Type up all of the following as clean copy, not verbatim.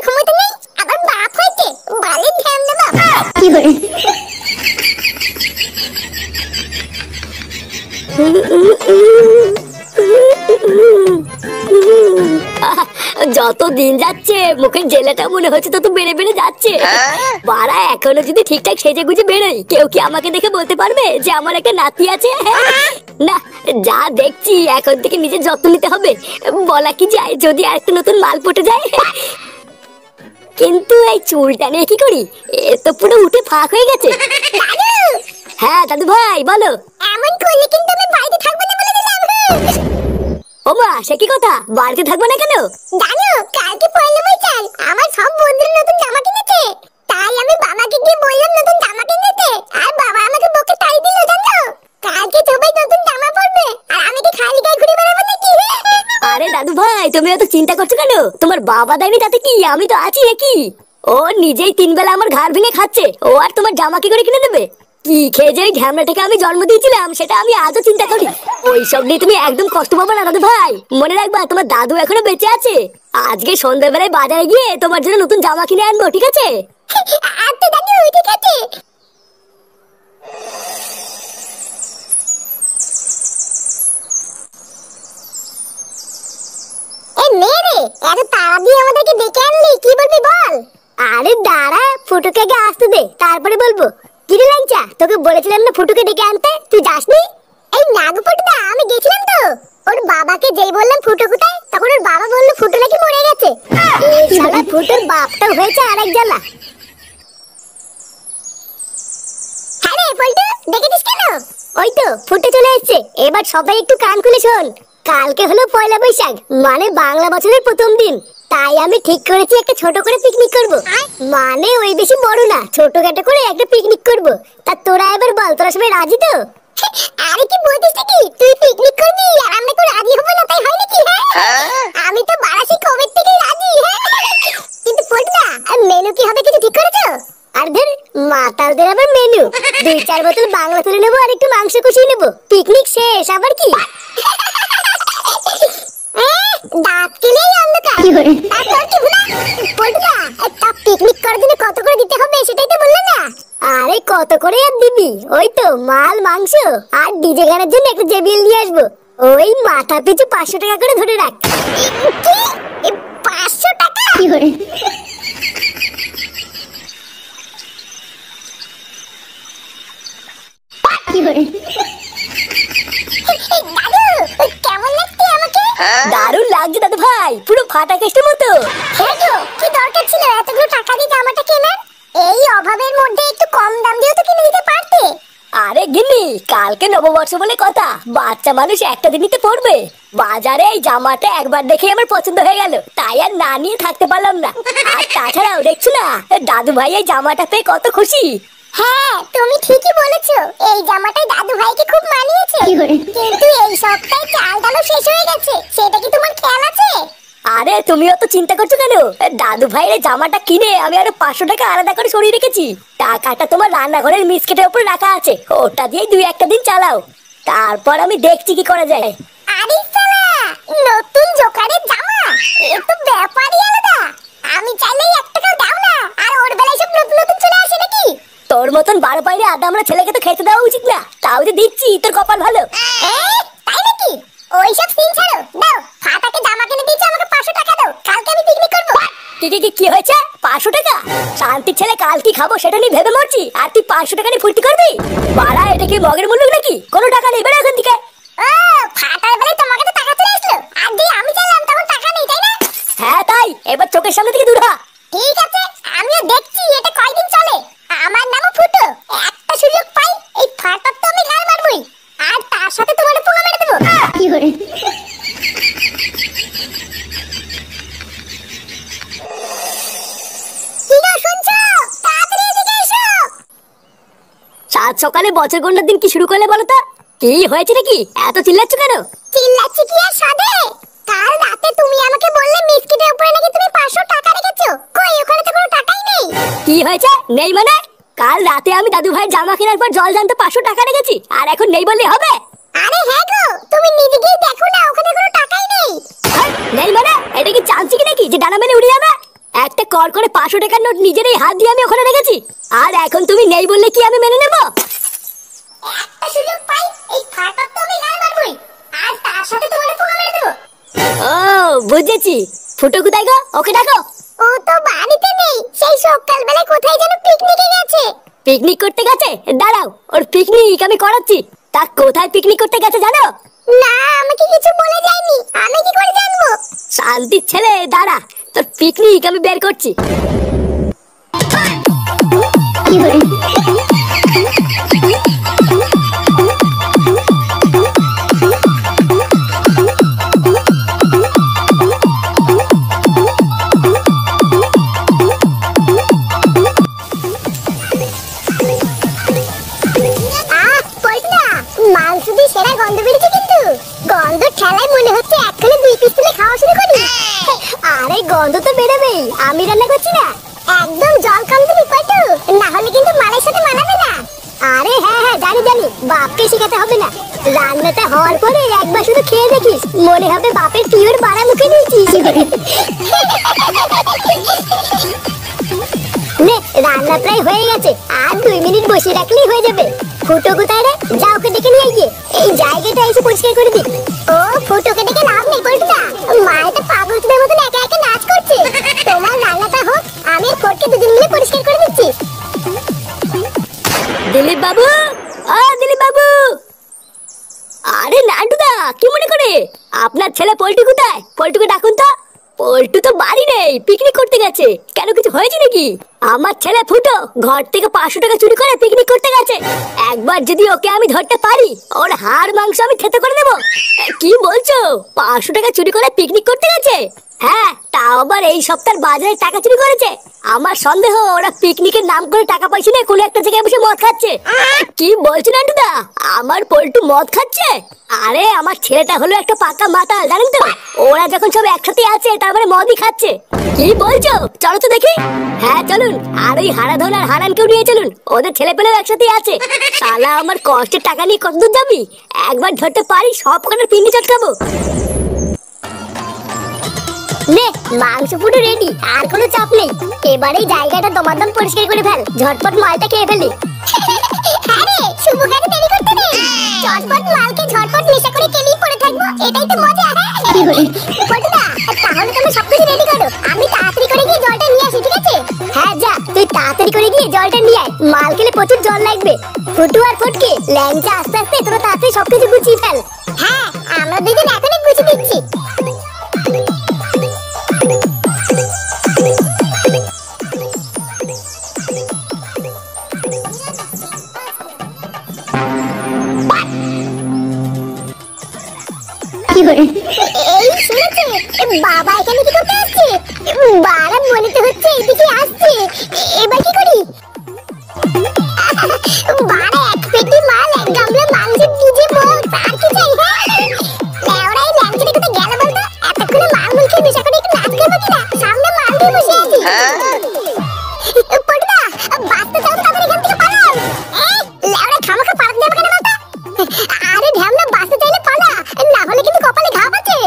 ক্ষমতা নেই, আবার বাপ হইছে বালের ধ্যান দেবা কি করে। যত দিন যাচ্ছে মুখের জেলাটা মনে হচ্ছে তত বেড়ে বেড়ে যাচ্ছে। বাড়া এখনো যদি ঠিকঠাক সেজে গুজে বেরোই, কেউ কি আমাকে দেখে বলতে পারবে যে আমার একটা নাতি আছে? না, যা দেখছি এখন থেকে নিজের যত্ন নিতে হবে। বলা কি যায়, যদি আর একটা নতুন মাল পটে যায়। কিন্তু এই চুলটা নিয়ে কি করি? এ তো পুরো উঠে ফাঁক হয়ে গেছে। হ্যাঁ দাদু ভাই বলো। এমন করলে কিন্তু আমি বাড়িতে থাকবো না বলে দিলাম। ওমা সে কি কথা, বাড়িতে থাকবো না কেন? জানো কালকে পয়লা বৈশাখ, আমার সব বন্ধুরা নতুন জামা কিনেছে, তাই আমি বাবাকে গিয়ে বললাম নতুন জামা কিনেছে, আর বাবা আমাকে বকে তাই দিল। জানো কালকে সবাই নতুন জামা পরবে, আর আমি কি খালি গায়ে ঘুরে বেড়াবো নাকি? আরে দাদু ভাই তুমি এত চিন্তা করছো কেন? তোমার বাবা দেয়নি তাতে কি, আমি তো আছি। কি ও নিজেই 3 বেলা আমার ঘাড় ভেঙে খাচ্ছে, ও আর তোমার জামা কি করে কিনে দেবে? কি খেয়ে যে ওই ঢ্যামড়াটাকে আমি জন্ম দিয়েছিলাম সেটা আমি আজও চিন্তা করি। ওইসব নিয়ে তুমি একদম কষ্ট পাবে না দাদু ভাই। মনে রাখবা তোমার দাদু এখনো বেঁচে আছে। আজকে সন্ধ্যাবেলায় বাজারে গিয়ে তোমার জন্য নতুন জামা কিনে আনবো, ঠিক আছে? আচ্ছা দাদু ঠিক আছে। এই মেরে এত তাড়া দিয়ে আমাদেরকে ডেকে আনলি, কি বলবি বল? আরে দাঁড়া, ফুটুকে আগে আসতে দে তারপরে বলবো। কিরে ল্যাংচা, তোকে বলেছিলাম না ফুটুকে ডেকে আনতে, তুই যাসনি? এই নাগপুটদা আমি গেছিলাম তো, ওর বাবাকে যেই বললাম ফুটো কোথায়, তখন ওর বাবা বলল ফুটো নাকি মরে গেছে। এই শালা ফুটোর বাপটা হয়েছে আরেক জ্বালা। হ্যাঁ রে পল্টু, দেখেছিস কেন? ওই তো ফুটে চলে এসেছে। এবার সবাই একটু কান খুলে শোন। কালকে হলো পয়লা বৈশাখ, মানে বাংলা বছরের প্রথম দিন। তাই আমি ঠিক করেছি একটা ছোট করে পিকনিক করব। মানে ওই বেশি বড় না, ছোটখাটো করে একটা পিকনিক করব। তা তোরা এবার বল, তোরা সবাই রাজি তো? আরে কি বলছিস নাকি, তুই পিকনিক করবি আর আমরা তো রাজি হব না, তাই হয় নাকি? আমি তো বারাসি কবে থেকে রাজি। কিন্তু পল্টুদা মেনু কি হবে কিছু ঠিক করেছো? আর ধর মাতালদের আবার মেনু, 2-4 বোতল বাংলা তুলে নেবো আর একটু মাংস কষিয়ে নেবো, পিকনিক শেষ। আবার কি? দাঁত কেলেই অন্ধকার। তারপর কি হলো পল্টুদা? তা পিকনিক করার জন্য কত করে দিতে হবে সেটাই তো বললে না। আরে কত করে আর দিবি, ওই তো মাল মাংস আর ডিজে গানের জন্য একটা জেবিএল নিয়ে আসবো। ওই মাথা পিছু 500 টাকা করে ধরে রাখ। কি 500 টাকা? কেমন লাগছে আমাকে? দারুণ লাগছে দাদু ভাই, পুরো ফাটা কেস্টের মতো। হ্যাঁ গো, কি দরকার ছিল এতগুলো টাকা দিয়ে জামাটা কেনার? এই অভাবের মধ্যে একটু কম দাম দিয়েও তো কিনে দিতে পারতে। আরে গিন্নি, কালকে নববর্ষ বলে কথা, বাচ্চা মানুষ একটা দিনই তো পড়বে। বাজারে এই জামাটা একবার দেখে আমার পছন্দ হয়ে গেল, তাই আর না নিয়ে থাকতে পারলাম না। আর তাছাড়াও দেখছো না দাদু ভাই এই জামাটা পেয়ে কত খুশি। হ্যাঁ তুমি ঠিকই বলেছো, এই জামাটাই দাদু ভাইকে খুব মানিয়েছে। কিন্তু এই সপ্তাহে চাল ডালও শেষ হয়ে গেছে, সেটা কি তোমার খেয়াল আছে? আরে তুমিও তো চিন্তা করছো কেন? দাদু ভাইয়ের জামাটা কিনে আমি আরো 500 টাকা আলাদা করে সরিয়ে রেখেছি। টাকাটা তোমার রান্নাঘরের মিসকেটের উপর রাখা আছে, ওটা দিয়ে 2-1 দিন চালাও, তারপর আমি দেখছি কি করা যায়। আরে শালা, নতুন জোকারের জামা, এ তো ব্যাপারই আলাদা। আমি চাইলেই 1 টাকাও দাও না, আর ওর বেলায় সব নতুন নতুন চলে আসে নাকি? তোর মতন 12 পাইরে আদা আমরা ছেলেকে তো খেতে দেওয়া উচিত না, তাও যে দিচ্ছি তোর কপাল ভালো। তাই নাকি? ওইসব সিন ছাড়ো, দাও ফাটাকে জামা কিনে দিয়েছো, আমাকে 500 টাকা দাও, কালকে আমি পিকনিক করবো। কি হয়েছে? 500 টাকা? শান্তির ছেলে কাল কি খাবো সেটা নিয়ে ভেবে মরছি, আর তুই 500 টাকা নিয়ে ফুর্তি করবি? বাড়া এটা কি মগের মুল্লুক নাকি? কোনো টাকা নেই, বেরো এখান থেকে। ও ফাটার বেলায় তোমাকে তো টাকা চলে আসলো, আর দিয়ে আমি চাইলাম তখন টাকা নেই, তাই না? হ্যাঁ তাই, এবার চোখের সামনে থেকে দূর হ। ঠিক আছে, আমিও দেখছি এটা কয়দিন চলে। আমার নামও ফুটো, একটা সুযোগ পাই এই ফাটার তো আমি গাল মারবই, আর তার সাথে তোমার পুঙ্গা মেরে দেবো। কি করে? সাত সকালে বছর গন্ডার দিন কি শুরু করলে বলো তো? কি হয়েছে নাকি, এত চিল্লাচ্ছ কেন? চিল্লাচ্ছি কি আর সাধে? কাল রাতে তুমি আমাকে বললে মিসকিটের উপরে নাকি তুমি 500 টাকা রেখেছো, কই ওখানে তো কোনো টাকাই নেই। কি হয়েছে নেই মানে? কাল রাতে আমি দাদু ভাই জামা কেনার পর জল জানতে 500 টাকা রেখেছি, আর এখন নেই বললে হবে? আরে হ্যাঁ গো, তুমি নিজে গিয়ে দেখো না, ওখানে কোনো টাকাই নেই। নেই মানে এটা কি চান্সি কি নাকি যে ডানা মেলে উড়ে যাবে? একটা করে 500 টাকার নোট নিজেরই হাত দিয়ে আমি ওখানে রেখেছি, আর এখন তুমি নেই বললে কি আমি মেনে নেব? একটা সুযোগ পাই এই ফাটার তো আমি গায়ে মারবই, আর তার সাথে তোমার পোকা মেরে দেবো। ও বুঝেছি। ফুটো কোথায় গো? ওকে ডাকো। ও তো বাড়িতে নেই, সেই সকালবেলায় কোথায় যেন পিকনিকে গেছে। পিকনিক করতে গেছে? দাঁড়াও, ওর পিকনিক আমি করাচ্ছি। তা কোথায় পিকনিক করতে গেছে জানো? না, আমাকে কিছু বলে যায়নি, আমি কি করে জানবো? শান্তির ছেলে, দাঁড়া, তোর পিকনিক আমি বের করছি। মাংস দিয়ে সেরা গন্ধ বেরিয়েছে, কিন্তু গন্ধ ঠেলায় মনে হচ্ছে এক্ষুনি 2 পিস তুলে খাওয়া শুরু করি। আরে গন্ধ তো বেরোবেই, আমি রান্না করছি না। একদম জল কম দিবি পটু, না হলে কিন্তু মালের সাথে মানাবে না। আরে হ্যাঁ হ্যাঁ, জানি জানি, বাপকে শেখাতে হবে না। রান্নাটা হওয়ার পরে একবার শুধু খেয়ে দেখিস, মনে হবে বাপের পিওর বাড়া মুখে দিয়েছিস। নে, রান্না প্রায় হয়ে গেছে, আর 2 মিনিট বসিয়ে রাখলেই হয়ে যাবে। ফুটো কোথায় রে? যা ওকে ডেকে নিয়ে গিয়ে এই জায়গাটা এসে পরিষ্কার করে দি। ও ফুটোকে ডেকে লাভ নেই পটুদা, মায়ের পাগলদের মতন একা একা নাচ করছে। তোমার রান্নাটা হোক, আমি আর ফটকে দুজন মিলে পরিষ্কার করে দিচ্ছি। দিলীপ বাবু, ও দিলীপ বাবু। আরে নান্টুদা, কি মনে করে? আপনার ছেলে পল্টু কোথায়? পল্টুকে ডাকুন তো। পল্টু তো বাড়ি নেই, পিকনিক করতে গেছে। কেন, কিছু হয়েছে নাকি? আমার ছেলে ফুটো ঘর থেকে 500 টাকা চুরি করে পিকনিক করতে গেছে। একবার যদি ওকে আমি ধরতে পারি, ওর হাড় মাংস আমি খেতে করে দেবো। কি বলছো? 500 টাকা চুরি করে পিকনিক করতে গেছে? হ্যাঁ, তাও আবার এই সপ্তাহের বাজারে টাকা চুরি করেছে। আমার সন্দেহ ওরা পিকনিকের নাম করে টাকা পয়সা নিয়ে কোনো একটা জায়গায় বসে মদ খাচ্ছে। কি বলছো নান্টুদা? আমার পল্টু মদ খাচ্ছে? আরে আমার ছেলেটা হলো একটা পাকা মাতাল, জানেন তো? ওরা যখন সব একসাথে আছে তারপরে মদই খাচ্ছে। কি বলছো? চলো তো দেখি। হ্যাঁ চলুন, আর ওই হারাধন আর হারানকেও নিয়ে চলুন, ওদের ছেলে পেলেও একসাথে আছে। শালা আমার কষ্টের টাকা নিয়ে কতদূর যাবি? একবার ধরতে পারি সব কটার পিন্ডি চটকাবো। নে, মাংস পুরো রেডি, আর কোনো চাপ নেই। এবারে জায়গাটা দমাদম পরিষ্কার করে ফেল, ঝটপট মালটা খেয়ে ফেলি। আরে শুভ কাজে দেরি করতে নেই, ঝটপট মালকে ঝটপট নেশা করে কেলিয়ে পড়ে থাকবো, এটাই তো মজা। পটুদা, তাহলে তুমি সবকিছু রেডি করো, আমি তাড়াতাড়ি করে গিয়ে জলটা নিয়ে আসি, ঠিক আছে? হ্যাঁ যা, তুই তাড়াতাড়ি করে গিয়ে জলটা নিয়ে আয়, মাল খেলে প্রচুর জল লাগবে। ফুটু আর ফটকে ল্যাংচা আস্তে আস্তে তোরা তাড়াতাড়ি সবকিছু গুছিয়ে ফেল। হ্যাঁ, আমরা দুজন এখনই গুছিয়ে দিচ্ছি। এই শুনেছে বাবা এখানে কি করতে আসছে? বারা মনে তো হচ্ছে এইদিকে আসছে, এবার কি করি? বারা এক পেটি মাল, এক গামলা মাংস, ডিজে বক্স, আর কি চাই? লেওড়াই ল্যাংচাটা কোথায় গেল বলতো? এতক্ষণে মাল মুল খেয়ে নেশা করে একটু নাচ করবো কিনা? সামনে মাল দিয়ে বসে আছি। পটুদা, বাঁচতে চাও তো তাদের এখান থেকে পালাও। লেওড়া খামাখা পালাতে যাবে কেন বলতো? আরে ঢ্যামনা, বাঁচতে চাইলে পালা, না হলে কিন্তু কপালে ঘা আছে।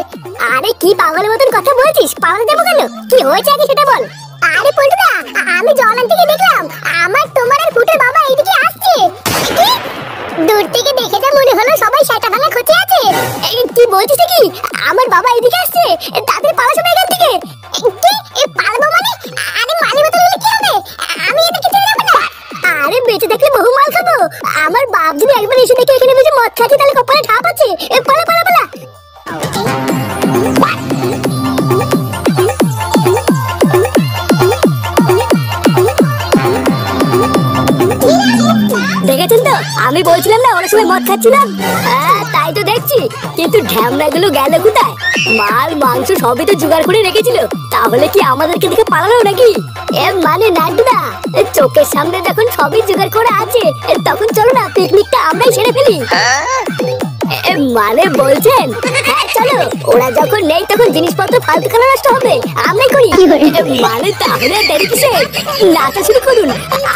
আরে কি পাগলের মতন কথা বলছিস? পালাতে যাবো কেন? কি হয়েছে আগে সেটা বল। আরে পল্টুদা, আমি জল আনতে গিয়ে দেখলাম আমার, তোমার আর ফুটের বাবা এইদিকে আসছে। দূর থেকে দেখে যা মনে হলো সবাই সেটা ভাঙা খোঁজে আছে। কি বলছিস কি? আমার বাবা এদিকে আসছে? তাদের পালা সবাই এখান থেকে। কি পালাবো মানে? আরে মালি মতো হলে কি হবে? আমি এদিকে চলে যাবো না। আরে বেঁচে থাকলে বহু মাল খাবো। আমার বাপ যদি একবার এসে দেখে এখানে বসে মদ খাচ্ছে, তাহলে কপালে ঠাপ আছে। পালা পালা পালা। দেখেছেন তো, আমি বলছিলাম না ওরা সবাই মদ খাচ্ছিলাম? হ্যাঁ তাই তো দেখছি, কিন্তু ঢ্যামনা গুলো গেল কোথায়? মাল মাংস সবই তো জোগাড় করে রেখেছিল, তাহলে কি আমাদেরকে দেখে পালালো নাকি? মানে নান্টুদা, চোখের সামনে যখন সবই জোগাড় করে আছে, তখন চলো না পিকনিকটা আমরাই সেরে ফেলি। মানে বলছেন? হ্যাঁ চলো, ওরা যখন নেই তখন জিনিসপত্র ফালতু খানা নষ্ট হবে, আমরাই করি। মানে তাহলে দেরি কিসে? নাচা শুরু করুন,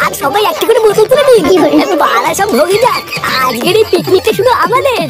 আর সবাই একটা করে বোতল তুলে নিন। পাড়া সব ভোগে যাক, আজকের এই পিকনিকটা শুধু আমাদের।